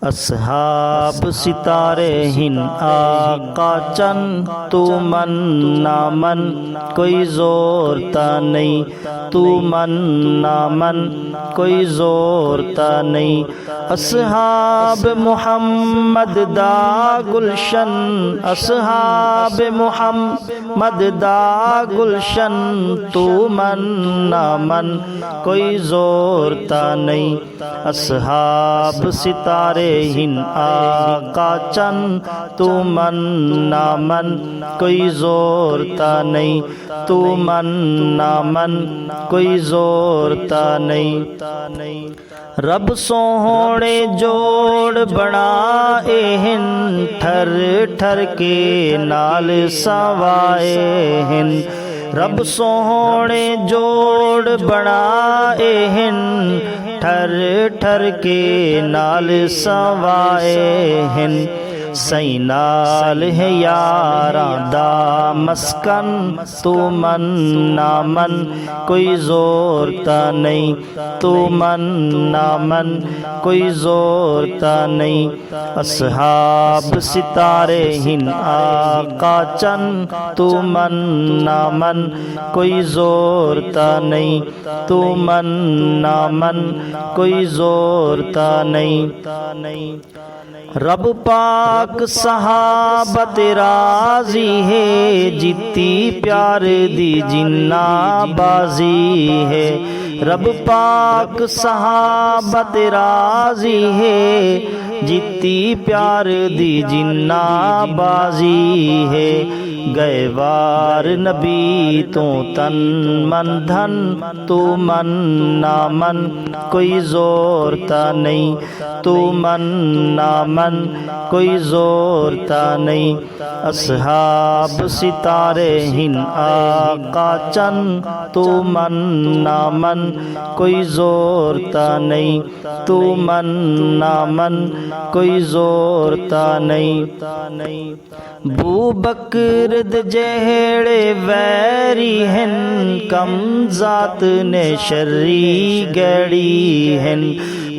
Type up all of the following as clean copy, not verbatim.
اصحاب ستارے ہن آقا چند تو من نامن کوئی زورتا نہیں، تو من نامن کوئی زورتا نہیں۔ اصحاب محمد دا گلشن، اصحاب محمد دا گلشن، تو من نامن کوئی زورتا نہیں۔ اصحاب ستارے ہن آقا چند تو من نامن کوئی زورتا نہیں، تو من نامن کوئی زورتا نہیں۔ رب سوہنے جوڑ بنائے ہن، ٹھر ٹھر کے نال سوائے ہن۔ رب سوہنے جوڑ بنائے ہن، ٹھر ٹھر کے نال سوائے ہن۔ سئی نال ہے یاراں دا مسکن، تو من نامن کوئی زورتا نہیں، تو من نامن کوئی زورتا نہیں۔ اصحاب ستارے ہن آقا چند تو من نامن کوئی زورتا نہیں، تو من نامن کوئی زورتا نہیں۔ رب پاک صحابت راضی ہے، جتی پیار دی جنہ بازی ہے۔ رب پاک صحابت راضی ہے، جتی پیار دی جنہ بازی ہے۔ گئے وار نبی تو تن من دھن، تو من نامن کوئی زورتا نہیں، تو من نامن کوئی زورتا نہیں۔ اصحاب ستارے ہن آقا چند تو من نامن کوئی زورتا نہیں، تو من نامن کوئی زورتا نہیں۔ بو بکر جہڑے ویری ہن، کم ذات نے شری گڑی ہن۔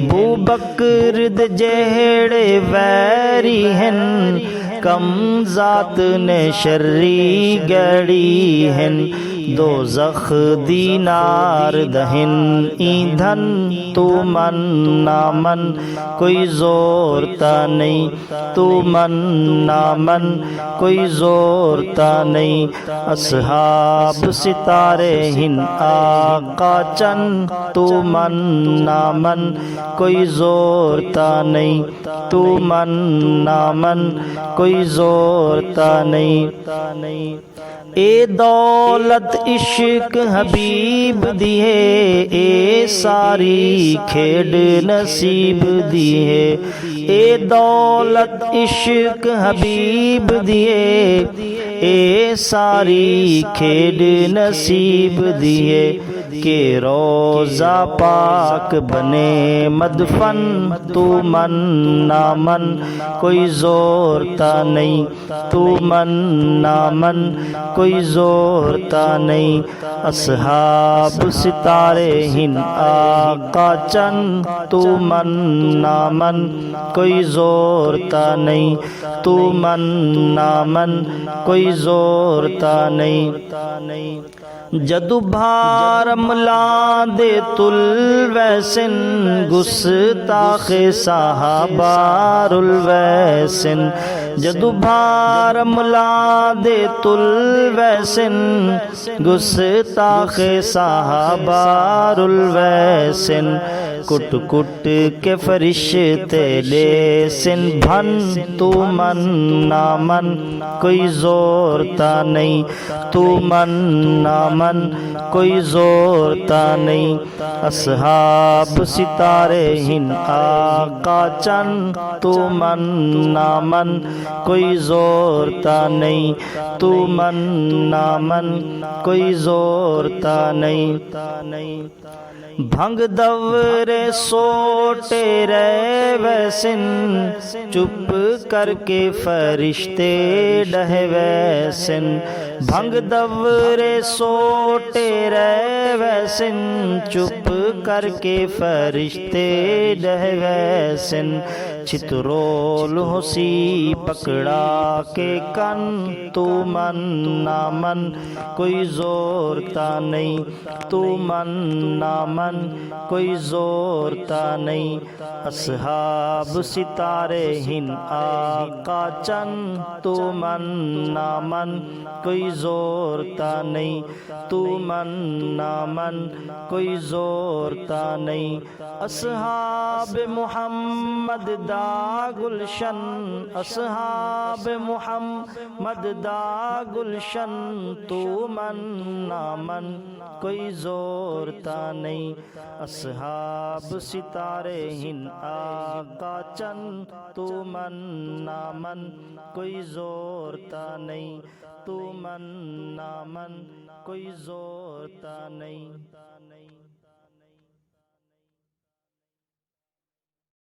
بو بکر جہڑے ویری ہن، کم ذات نے شری گڑی ہن۔ دوزخ دینار دہن ایندھن، تو من نامن کوئی زورتا نہیں، تو من نامن کوئی زورتا نہیں۔ اصحاب ستارے ہن آقا چند تو من نامن کوئی زورتا نہیں، تو من نامن کوئی زورتا نہیں۔ اے دولت عشق حبیب دی ہے، اے ساری کھیڈ نصیب دی ہے۔ اے دولت عشق حبیب دی ہے، اے ساری کھیڈ نصیب دی ہے۔ کہ روضہ پاک بنے مدفن، تو من نامن کوئی زورتا نہیں، تو من نامن کوئی زورتا نہیں۔ اصحاب ستارے ہن آقا چند تو من نامن کوئی زورتا نہیں، تو من نامن کوئی زورتا نہیں۔ جدو بھارم لاندے تل ویسن، گستاخ صحابہ رل ویسن۔ جدو بھارم لاندے تل ویسن، گستاخ صحابہ رل ویسن۔ کٹ کٹ کے فرشتے لے سن بھن، تو من نامن کوئی زورتا نہیں، تو من نامن کوئی زورتا نہیں۔ اصحاب ستارے ہن آقا چند تو من نامن کوئی زورتا نہیں، تو من نامن کوئی زورتا نہیں۔ بھنگ دور سوٹے رہ ویسن چپ کر کے فرشتے ڈہ ویسن بھنگ دور سوٹے رہ ویسن چپ کر کے فرشتے ڈہ ویسن چترول ہوسی پکڑا کے کن تو من نہ من کوئی زور تا نہیں تو من نہ من کوئی زور تا نہیں اصحاب ستارے ہن آقا چن تو من نہ من کوئی زور تا نہیں تو من نہ من کوئی زور تا نہیں اصحاب محمد دا گلشن اصحاب محمد دا گلشن تو من نہ من کوئی زور تا نہیں اصحاب ستارے ہن آقا چن تو من نہ من کوئی زور تا نہیں تو من نہ من کوئی زور تا نہیں